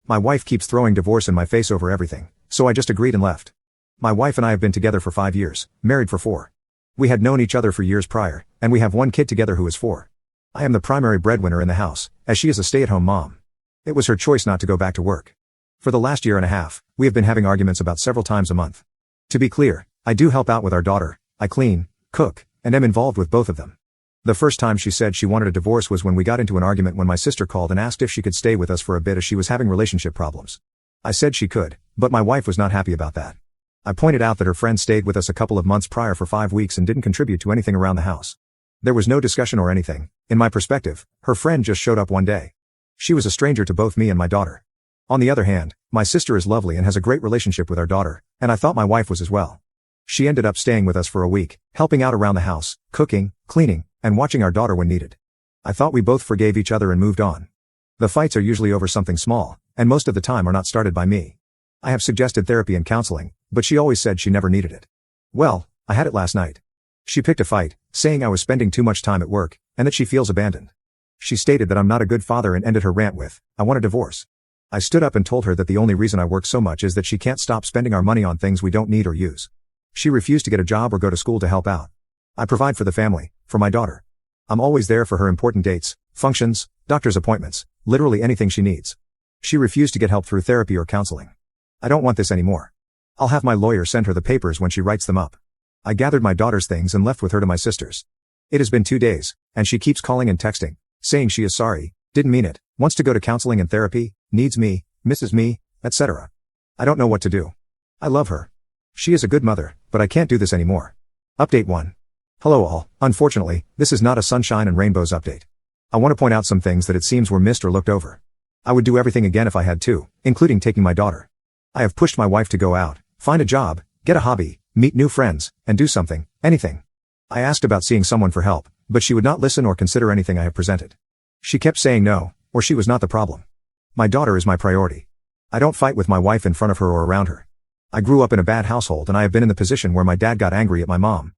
My wife keeps throwing divorce in my face over everything, so I just agreed and left. My wife and I have been together for 5 years, married for 4. We had known each other for years prior, and we have one kid together who is 4. I am the primary breadwinner in the house, as she is a stay-at-home mom. It was her choice not to go back to work. For the last year and a half, we have been having arguments about several times a month. To be clear, I do help out with our daughter, I clean, cook, and am involved with both of them. The first time she said she wanted a divorce was when we got into an argument when my sister called and asked if she could stay with us for a bit as she was having relationship problems. I said she could, but my wife was not happy about that. I pointed out that her friend stayed with us a couple of months prior for 5 weeks and didn't contribute to anything around the house. There was no discussion or anything. In my perspective, her friend just showed up one day. She was a stranger to both me and my daughter. On the other hand, my sister is lovely and has a great relationship with our daughter, and I thought my wife was as well. She ended up staying with us for a week, helping out around the house, cooking, cleaning, and watching our daughter when needed. I thought we both forgave each other and moved on. The fights are usually over something small, and most of the time are not started by me. I have suggested therapy and counseling, but she always said she never needed it. Well, I had it last night. She picked a fight, saying I was spending too much time at work, and that she feels abandoned. She stated that I'm not a good father and ended her rant with, "I want a divorce." I stood up and told her that the only reason I work so much is that she can't stop spending our money on things we don't need or use. She refused to get a job or go to school to help out. I provide for the family, for my daughter. I'm always there for her important dates, functions, doctor's appointments, literally anything she needs. She refused to get help through therapy or counseling. I don't want this anymore. I'll have my lawyer send her the papers when she writes them up. I gathered my daughter's things and left with her to my sister's. It has been 2 days, and she keeps calling and texting, saying she is sorry, didn't mean it, wants to go to counseling and therapy, needs me, misses me, etc. I don't know what to do. I love her. She is a good mother, but I can't do this anymore. Update 1. Hello all, unfortunately, this is not a sunshine and rainbows update. I want to point out some things that it seems were missed or looked over. I would do everything again if I had to, including taking my daughter. I have pushed my wife to go out, find a job, get a hobby, meet new friends, and do something, anything. I asked about seeing someone for help, but she would not listen or consider anything I have presented. She kept saying no, or she was not the problem. My daughter is my priority. I don't fight with my wife in front of her or around her. I grew up in a bad household and I have been in the position where my dad got angry at my mom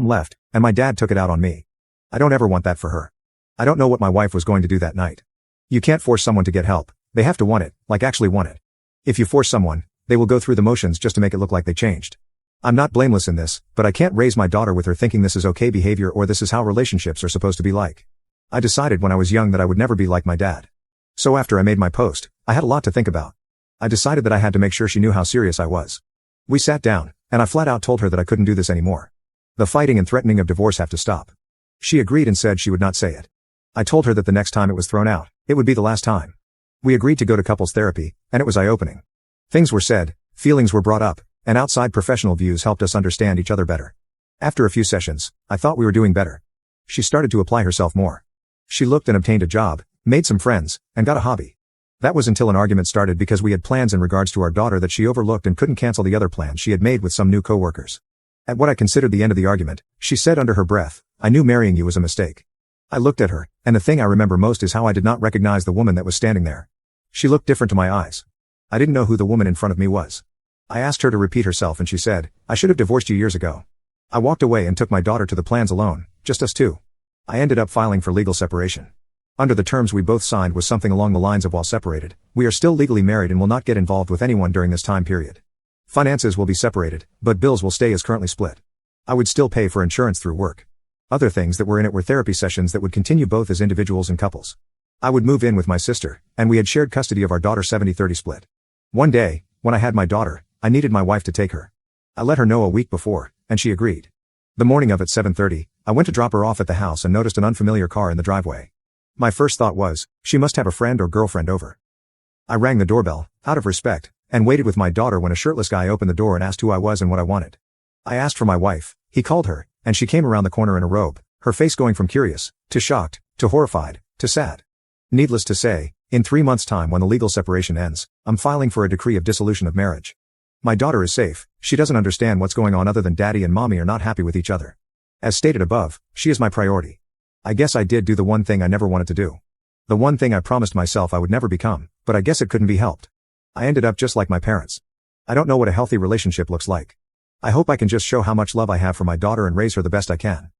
left, and my dad took it out on me. I don't ever want that for her. I don't know what my wife was going to do that night. You can't force someone to get help, they have to want it, like actually want it. If you force someone, they will go through the motions just to make it look like they changed. I'm not blameless in this, but I can't raise my daughter with her thinking this is okay behavior or this is how relationships are supposed to be like. I decided when I was young that I would never be like my dad. So after I made my post, I had a lot to think about. I decided that I had to make sure she knew how serious I was. We sat down, and I flat out told her that I couldn't do this anymore. The fighting and threatening of divorce have to stop. She agreed and said she would not say it. I told her that the next time it was thrown out, it would be the last time. We agreed to go to couples therapy, and it was eye-opening. Things were said, feelings were brought up, and outside professional views helped us understand each other better. After a few sessions, I thought we were doing better. She started to apply herself more. She looked and obtained a job, made some friends, and got a hobby. That was until an argument started because we had plans in regards to our daughter that she overlooked and couldn't cancel the other plans she had made with some new co-workers. At what I considered the end of the argument, she said under her breath, "I knew marrying you was a mistake." I looked at her, and the thing I remember most is how I did not recognize the woman that was standing there. She looked different to my eyes. I didn't know who the woman in front of me was. I asked her to repeat herself and she said, "I should have divorced you years ago." I walked away and took my daughter to the plans alone, just us two. I ended up filing for legal separation. Under the terms we both signed was something along the lines of while separated, we are still legally married and will not get involved with anyone during this time period. Finances will be separated, but bills will stay as currently split. I would still pay for insurance through work. Other things that were in it were therapy sessions that would continue both as individuals and couples. I would move in with my sister, and we had shared custody of our daughter 70-30 split. One day, when I had my daughter, I needed my wife to take her. I let her know a week before, and she agreed. The morning of at 7:30, I went to drop her off at the house and noticed an unfamiliar car in the driveway. My first thought was, she must have a friend or girlfriend over. I rang the doorbell, out of respect, and waited with my daughter when a shirtless guy opened the door and asked who I was and what I wanted. I asked for my wife, he called her, and she came around the corner in a robe, her face going from curious, to shocked, to horrified, to sad. Needless to say, in 3 months' time when the legal separation ends, I'm filing for a decree of dissolution of marriage. My daughter is safe, she doesn't understand what's going on other than daddy and mommy are not happy with each other. As stated above, she is my priority. I guess I did do the one thing I never wanted to do. The one thing I promised myself I would never become, but I guess it couldn't be helped. I ended up just like my parents. I don't know what a healthy relationship looks like. I hope I can just show how much love I have for my daughter and raise her the best I can.